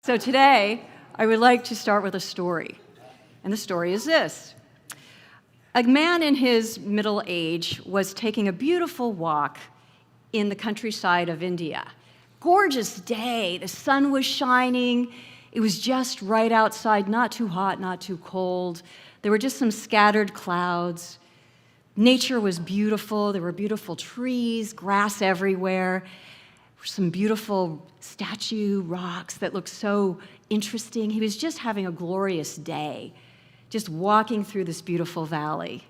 So today, I would like to start with a story. And the story is this. A man in his middle age was taking a beautiful walk in the countryside of India. Gorgeous day, the sun was shining, it was just right outside, not too hot, not too cold. There were just some scattered clouds. Nature was beautiful, there were beautiful trees, grass everywhere, some beautiful statue rocks that looked so interesting. He was just having a glorious day, just walking through this beautiful valley.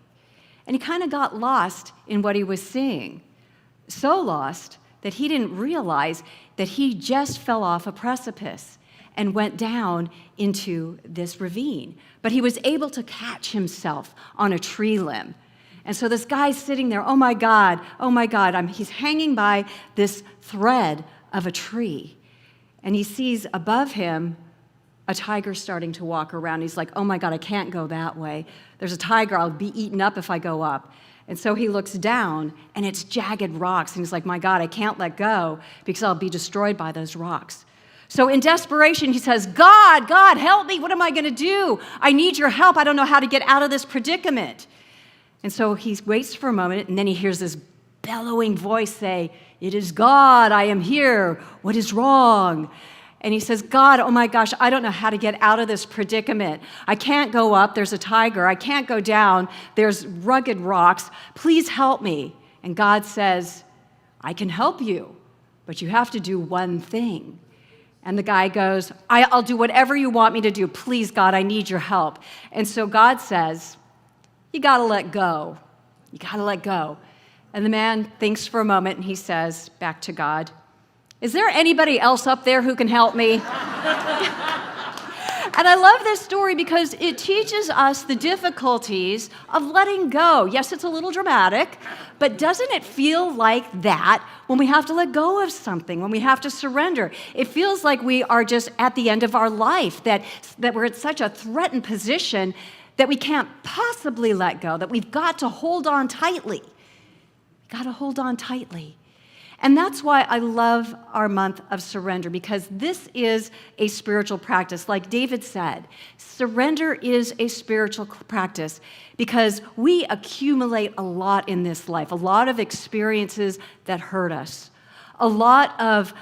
And he kind of got lost in what he was seeing. So lost that he didn't realize that he just fell off a precipice and went down into this ravine. But he was able to catch himself on a tree limb. And so this guy's sitting there, oh my God, he's hanging by this thread of a tree. And he sees above him a tiger starting to walk around. He's like, oh my God, I can't go that way. There's a tiger, I'll be eaten up if I go up. And so he looks down, and it's jagged rocks. And he's like, my God, I can't let go because I'll be destroyed by those rocks. So in desperation, he says, God, help me. What am I going to do? I need your help. I don't know how to get out of this predicament. And so he waits for a moment, and then he hears this bellowing voice say, it is God, I am here. What is wrong? And he says, God, oh my gosh, I don't know how to get out of this predicament. I can't go up, there's a tiger. I can't go down, there's rugged rocks. Please help me. And God says, I can help you, but you have to do one thing. And the guy goes, I'll do whatever you want me to do. Please, God, I need your help. And so God says, you got to let go. You got to let go. And the man thinks for a moment, and he says back to God, is there anybody else up there who can help me? And I love this story because it teaches us the difficulties of letting go. Yes, it's a little dramatic, but doesn't it feel like that when we have to let go of something, when we have to surrender? It feels like we are just at the end of our life, that we're at such a threatened position that we can't possibly let go, that we've got to hold on tightly. Got to hold on tightly. And that's why I love our month of surrender, because this is a spiritual practice. Like David said, surrender is a spiritual practice because we accumulate a lot in this life, a lot of experiences that hurt us, a lot of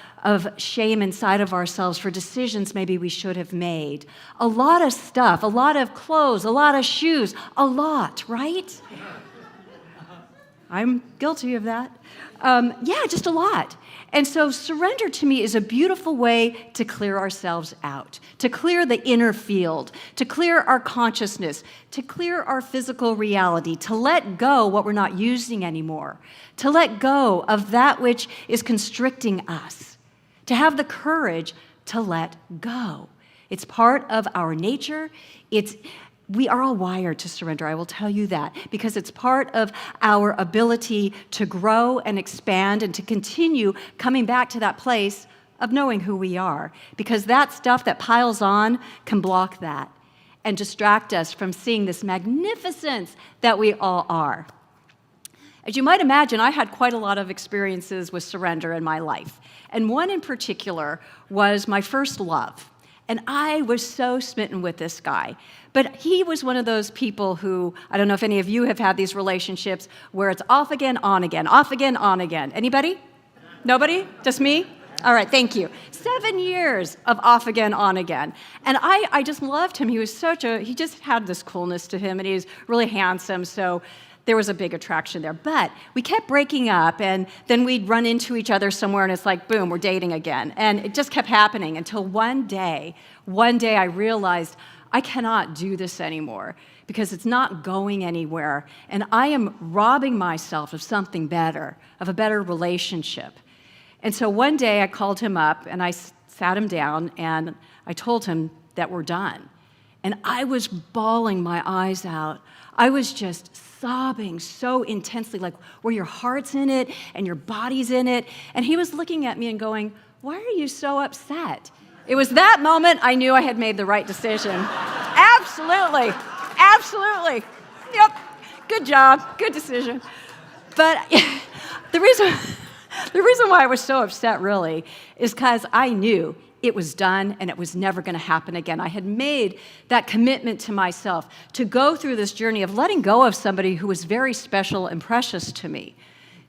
shame inside of ourselves for decisions maybe we should have made, a lot of stuff, a lot of clothes, a lot of shoes, a lot, right? I'm guilty of that. Just a lot. And so surrender to me is a beautiful way to clear ourselves out, to clear the inner field, to clear our consciousness, to clear our physical reality, to let go what we're not using anymore, to let go of that which is constricting us, to have the courage to let go. It's part of our nature. We are all wired to surrender, I will tell you that, because it's part of our ability to grow and expand and to continue coming back to that place of knowing who we are, because that stuff that piles on can block that and distract us from seeing this magnificence that we all are. As you might imagine, I had quite a lot of experiences with surrender in my life, and one in particular was my first love. And I was so smitten with this guy. But he was one of those people who, I don't know if any of you have had these relationships where it's off again, on again, off again, on again. Anybody? Nobody? Just me? All right, thank you. 7 years of off again, on again. And I just loved him. He just had this coolness to him, and he was really handsome, so there was a big attraction there. But we kept breaking up, and then we'd run into each other somewhere, and it's like, boom, we're dating again. And it just kept happening until one day I realized I cannot do this anymore because it's not going anywhere, and I am robbing myself of something better, of a better relationship. And so one day I called him up, and I sat him down, and I told him that we're done. And I was bawling my eyes out. I was just sobbing so intensely, like where your heart's in it and your body's in it. And he was looking at me and going, why are you so upset? It was that moment I knew I had made the right decision. Absolutely. Yep, good job, good decision. But the reason why I was so upset really is because I knew it was done and it was never going to happen again. I had made that commitment to myself to go through this journey of letting go of somebody who was very special and precious to me.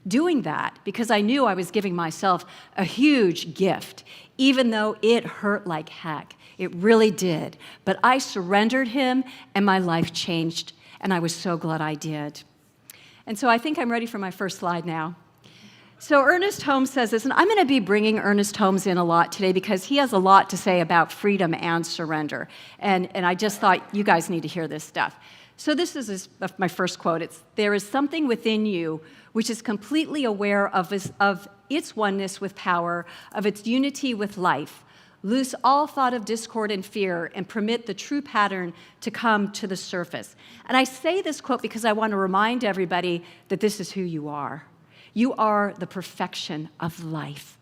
Doing that because I knew I was giving myself a huge gift, even though it hurt like heck. It really did. But I surrendered him and my life changed, and I was so glad I did. And so I think I'm ready for my first slide now. So Ernest Holmes says this, and I'm going to be bringing Ernest Holmes in a lot today because he has a lot to say about freedom and surrender. And I just thought you guys need to hear this stuff. So this is my first quote. It's, "There is something within you which is completely aware of its oneness with power, of its unity with life. Loose all thought of discord and fear and permit the true pattern to come to the surface." And I say this quote because I want to remind everybody that this is who you are. You are the perfection of life.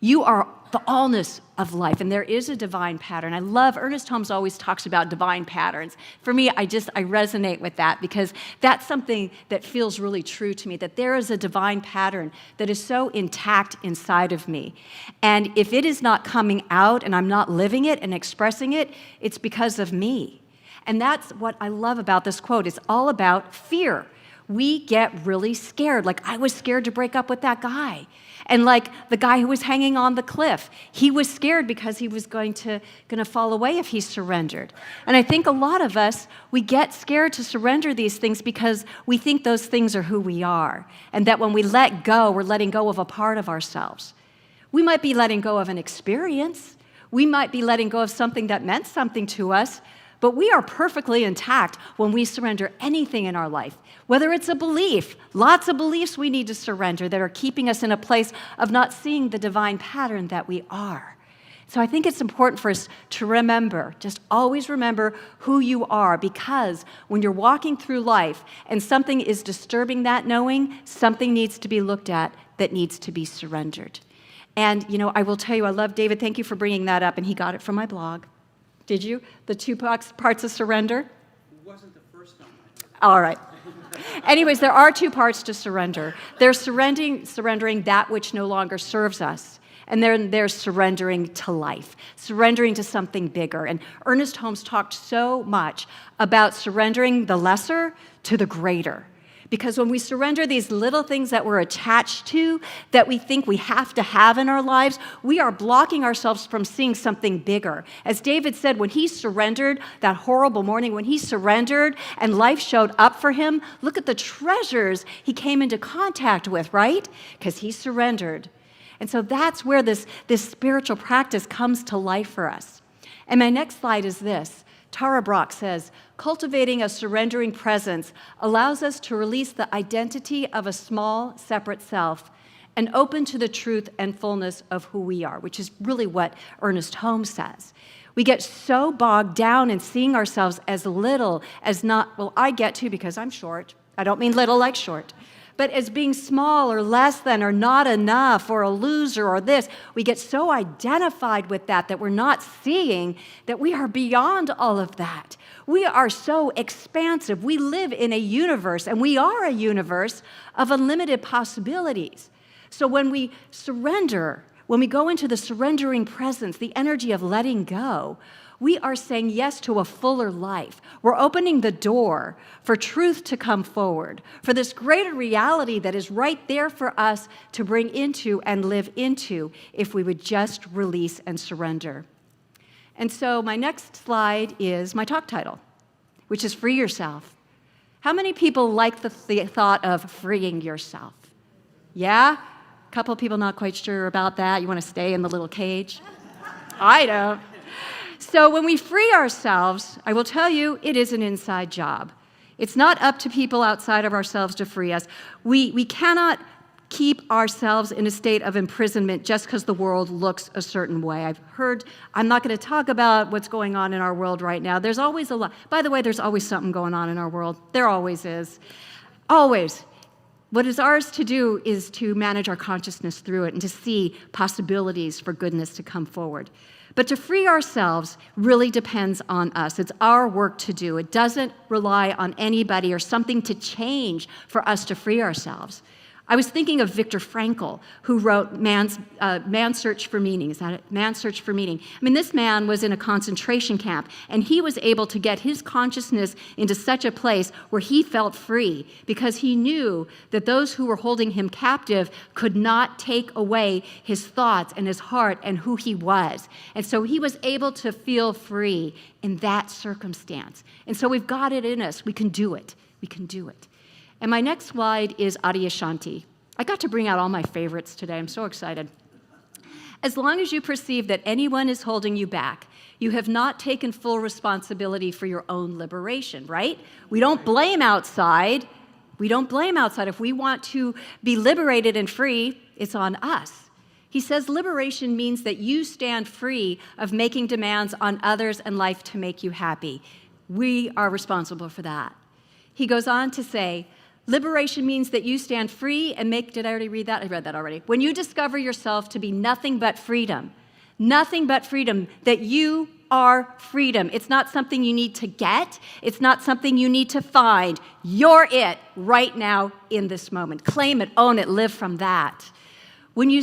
You are the allness of life, and there is a divine pattern. I love, Ernest Holmes always talks about divine patterns. For me, I resonate with that because that's something that feels really true to me, that there is a divine pattern that is so intact inside of me. And if it is not coming out and I'm not living it and expressing it, it's because of me. And that's what I love about this quote. It's all about fear. We get really scared. Like I was scared to break up with that guy. And like the guy who was hanging on the cliff, he was scared because he was going to fall away if he surrendered. And I think a lot of us, we get scared to surrender these things because we think those things are who we are. And that when we let go, we're letting go of a part of ourselves. We might be letting go of an experience. We might be letting go of something that meant something to us. But we are perfectly intact when we surrender anything in our life, whether it's a belief. Lots of beliefs we need to surrender that are keeping us in a place of not seeing the divine pattern that we are. So I think it's important for us to remember, just always remember who you are, because when you're walking through life and something is disturbing that knowing, something needs to be looked at that needs to be surrendered. And, I will tell you, I love David. Thank you for bringing that up, and he got it from my blog. Did you? The two parts of surrender? It wasn't the first time I heard it. All right. Anyways, there are two parts to surrender. There's surrendering that which no longer serves us. And then there's surrendering to life, surrendering to something bigger. And Ernest Holmes talked so much about surrendering the lesser to the greater. Because when we surrender these little things that we're attached to, that we think we have to have in our lives, we are blocking ourselves from seeing something bigger. As David said, when he surrendered that horrible morning, when he surrendered and life showed up for him, look at the treasures he came into contact with, right? Because he surrendered. And so that's where this spiritual practice comes to life for us. And my next slide is this. Tara Brach says, "Cultivating a surrendering presence allows us to release the identity of a small, separate self and open to the truth and fullness of who we are," which is really what Ernest Holmes says. We get so bogged down in seeing ourselves as little, as not, well, I get to because I'm short. I don't mean little like short. But as being small or less than or not enough or a loser or this, we get so identified with that we're not seeing that we are beyond all of that. We are so expansive. We live in a universe, and we are a universe of unlimited possibilities. So when we surrender, when we go into the surrendering presence, the energy of letting go, we are saying yes to a fuller life. We're opening the door for truth to come forward, for this greater reality that is right there for us to bring into and live into if we would just release and surrender. And so my next slide is my talk title, which is Free Yourself. How many people like the thought of freeing yourself? Yeah? A couple of people not quite sure about that. You want to stay in the little cage? I don't. So when we free ourselves, I will tell you, it is an inside job. It's not up to people outside of ourselves to free us. We cannot keep ourselves in a state of imprisonment just because the world looks a certain way. I'm not going to talk about what's going on in our world right now. There's always a lot. By the way, there's always something going on in our world. There always is. Always. What is ours to do is to manage our consciousness through it and to see possibilities for goodness to come forward. But to free ourselves really depends on us. It's our work to do. It doesn't rely on anybody or something to change for us to free ourselves. I was thinking of Viktor Frankl, who wrote Man's Search for Meaning. Is that it? Man's Search for Meaning. I mean, this man was in a concentration camp, and he was able to get his consciousness into such a place where he felt free because he knew that those who were holding him captive could not take away his thoughts and his heart and who he was. And so he was able to feel free in that circumstance. And so we've got it in us. We can do it. We can do it. And my next slide is Adyashanti. I got to bring out all my favorites today. I'm so excited. As long as you perceive that anyone is holding you back, you have not taken full responsibility for your own liberation, right? We don't blame outside. We don't blame outside. If we want to be liberated and free, it's on us. He says liberation means that you stand free of making demands on others and life to make you happy. We are responsible for that. He goes on to say, liberation means that you stand free and make, did I already read that? I read that already. When you discover yourself to be nothing but freedom, that you are freedom. It's not something you need to get. It's not something you need to find. You're it right now in this moment. Claim it, own it, live from that. When you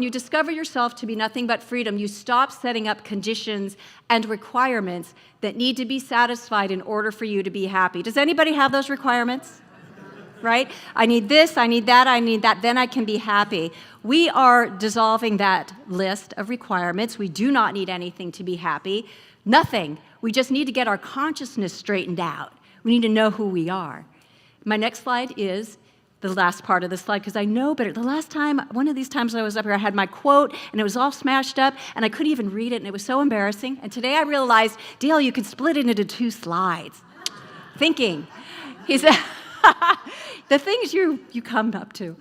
discover yourself to be nothing but freedom, you stop setting up conditions and requirements that need to be satisfied in order for you to be happy. Does anybody have those requirements? Right? I need this, I need that, then I can be happy. We are dissolving that list of requirements. We do not need anything to be happy. Nothing. We just need to get our consciousness straightened out. We need to know who we are. My next slide is the last part of the slide, because I know better. The last time, one of these times I was up here, I had my quote, and it was all smashed up, and I couldn't even read it, and it was so embarrassing. And today I realized, Dale, you could split it into 2 slides. Thinking. He said, the things you come up to.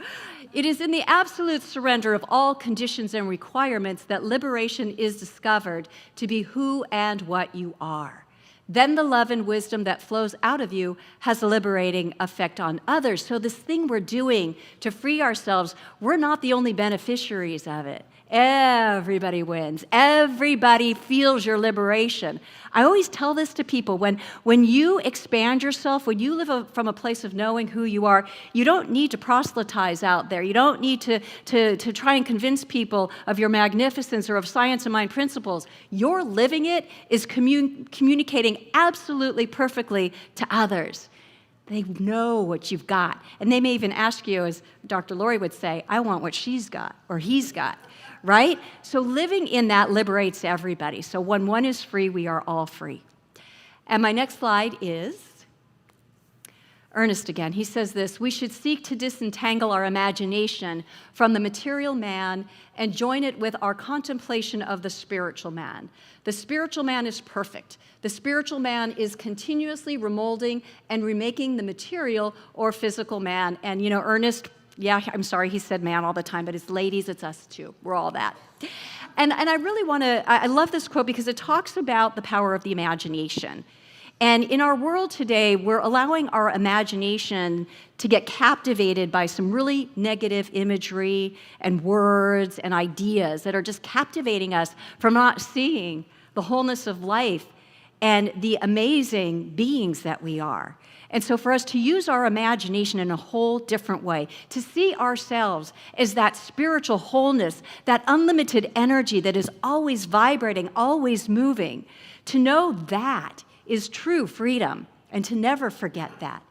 It is in the absolute surrender of all conditions and requirements that liberation is discovered to be who and what you are. Then the love and wisdom that flows out of you has a liberating effect on others. So this thing we're doing to free ourselves, we're not the only beneficiaries of it. Everybody wins. Everybody feels your liberation. I always tell this to people. When you expand yourself, when you live from a place of knowing who you are, you don't need to proselytize out there. You don't need to try and convince people of your magnificence or of science and mind principles. Your living it is communicating absolutely perfectly to others. They know what you've got. And they may even ask you, as Dr. Lori would say, I want what she's got or he's got. Right? So living in that liberates everybody. So when one is free, we are all free. And my next slide is Ernest again. He says this, we should seek to disentangle our imagination from the material man and join it with our contemplation of the spiritual man. The spiritual man is perfect. The spiritual man is continuously remolding and remaking the material or physical man. And, Ernest, yeah, I'm sorry, he said man all the time, but it's ladies, it's us too. We're all that. And I really I love this quote because it talks about the power of the imagination. And in our world today, we're allowing our imagination to get captivated by some really negative imagery and words and ideas that are just captivating us from not seeing the wholeness of life and the amazing beings that we are. And so for us to use our imagination in a whole different way, to see ourselves as that spiritual wholeness, that unlimited energy that is always vibrating, always moving, to know that is true freedom, and to never forget that.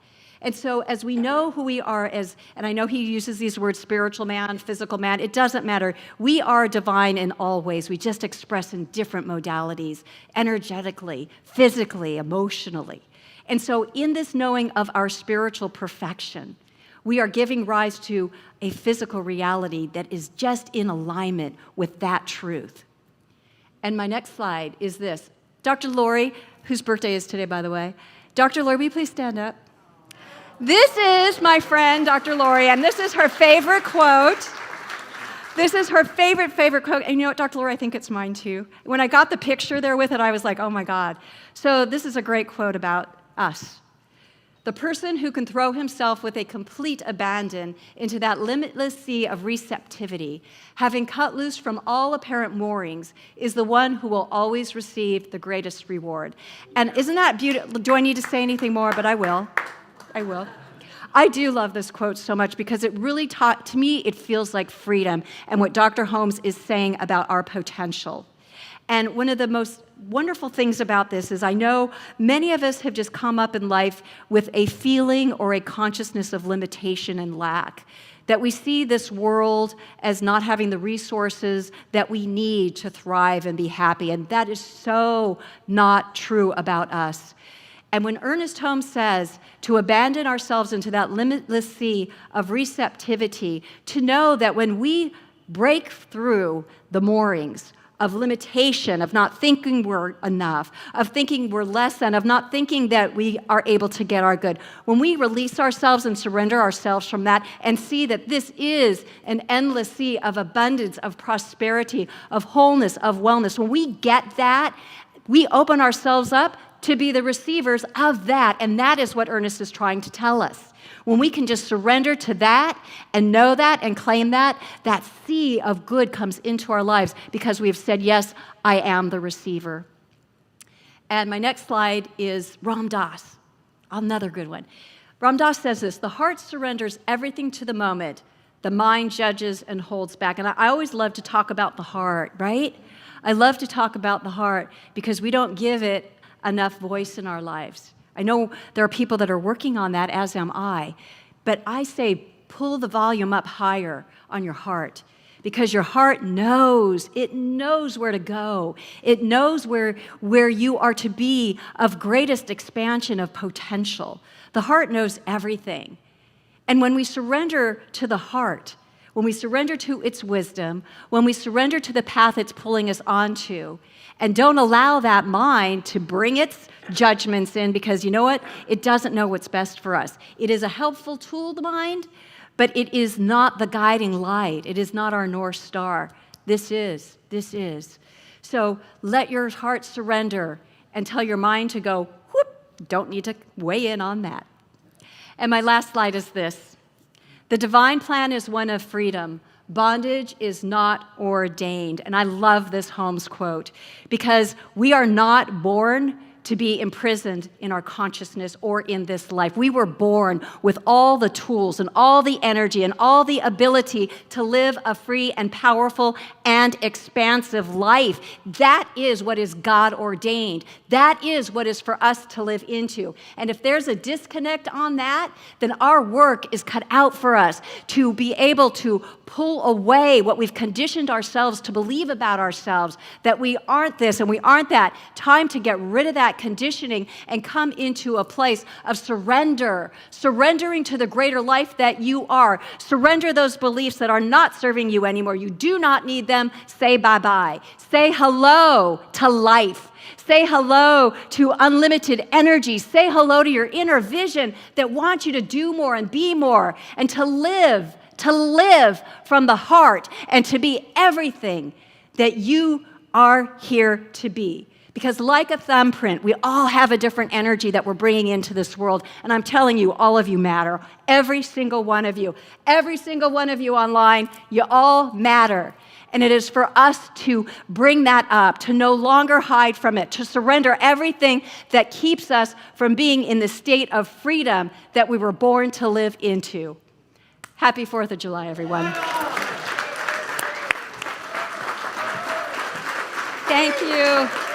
And so as we know who we are as, and I know he uses these words, spiritual man, physical man, it doesn't matter. We are divine in all ways. We just express in different modalities, energetically, physically, emotionally. And so in this knowing of our spiritual perfection, we are giving rise to a physical reality that is just in alignment with that truth. And my next slide is this. Dr. Lori, whose birthday is today, by the way. Dr. Lori, will you please stand up? This is my friend, Dr. Lori, and this is her favorite quote. This is her favorite quote. And you know what, Dr. Lori, I think it's mine too. When I got the picture there with it, I was like, oh my God. So this is a great quote about us. The person who can throw himself with a complete abandon into that limitless sea of receptivity, having cut loose from all apparent moorings, is the one who will always receive the greatest reward. And isn't that beautiful? Do I need to say anything more? But I will. I do love this quote so much because it really to me, it feels like freedom and what Dr. Holmes is saying about our potential. And one of the most wonderful things about this is I know many of us have just come up in life with a feeling or a consciousness of limitation and lack, that we see this world as not having the resources that we need to thrive and be happy, and that is so not true about us. And when Ernest Holmes says to abandon ourselves into that limitless sea of receptivity, to know that when we break through the moorings of limitation, of not thinking we're enough, of thinking we're less than, of not thinking that we are able to get our good, when we release ourselves and surrender ourselves from that and see that this is an endless sea of abundance, of prosperity, of wholeness, of wellness, when we get that, we open ourselves up to be the receivers of that, and that is what Ernest is trying to tell us. When we can just surrender to that and know that and claim that, that sea of good comes into our lives because we have said, yes, I am the receiver. And my next slide is Ram Dass, another good one. Ram Dass says this: the heart surrenders everything to the moment. The mind judges and holds back. And I always love to talk about the heart, right? I love to talk about the heart because we don't give it enough voice in our lives. I know there are people that are working on that, as am I, but I say pull the volume up higher on your heart because your heart knows, it knows where to go. It knows where you are to be of greatest expansion of potential. The heart knows everything. And when we surrender to the heart, when we surrender to its wisdom, when we surrender to the path it's pulling us onto, and don't allow that mind to bring its judgments in, because you know what? It doesn't know what's best for us. It is a helpful tool, the mind, but it is not the guiding light. It is not our North Star. This is. So let your heart surrender and tell your mind to go, whoop, don't need to weigh in on that. And my last slide is this. The divine plan is one of freedom. Bondage is not ordained. And I love this Holmes quote because we are not born to be imprisoned in our consciousness or in this life. We were born with all the tools and all the energy and all the ability to live a free and powerful and expansive life. That is what is God ordained. That is what is for us to live into. And if there's a disconnect on that, then our work is cut out for us to be able to pull away what we've conditioned ourselves to believe about ourselves, that we aren't this and we aren't that. Time to get rid of that conditioning and come into a place of surrendering to the greater life that you are. Surrender those beliefs that are not serving you anymore. You do not need them. Say bye-bye. Say hello to life. Say hello to unlimited energy. Say hello to your inner vision that wants you to do more and be more and to live from the heart and to be everything that you are here to be. Because like a thumbprint, we all have a different energy that we're bringing into this world. And I'm telling you, all of you matter. Every single one of you. Every single one of you online, you all matter. And it is for us to bring that up, to no longer hide from it, to surrender everything that keeps us from being in the state of freedom that we were born to live into. Happy 4th of July, everyone. Thank you.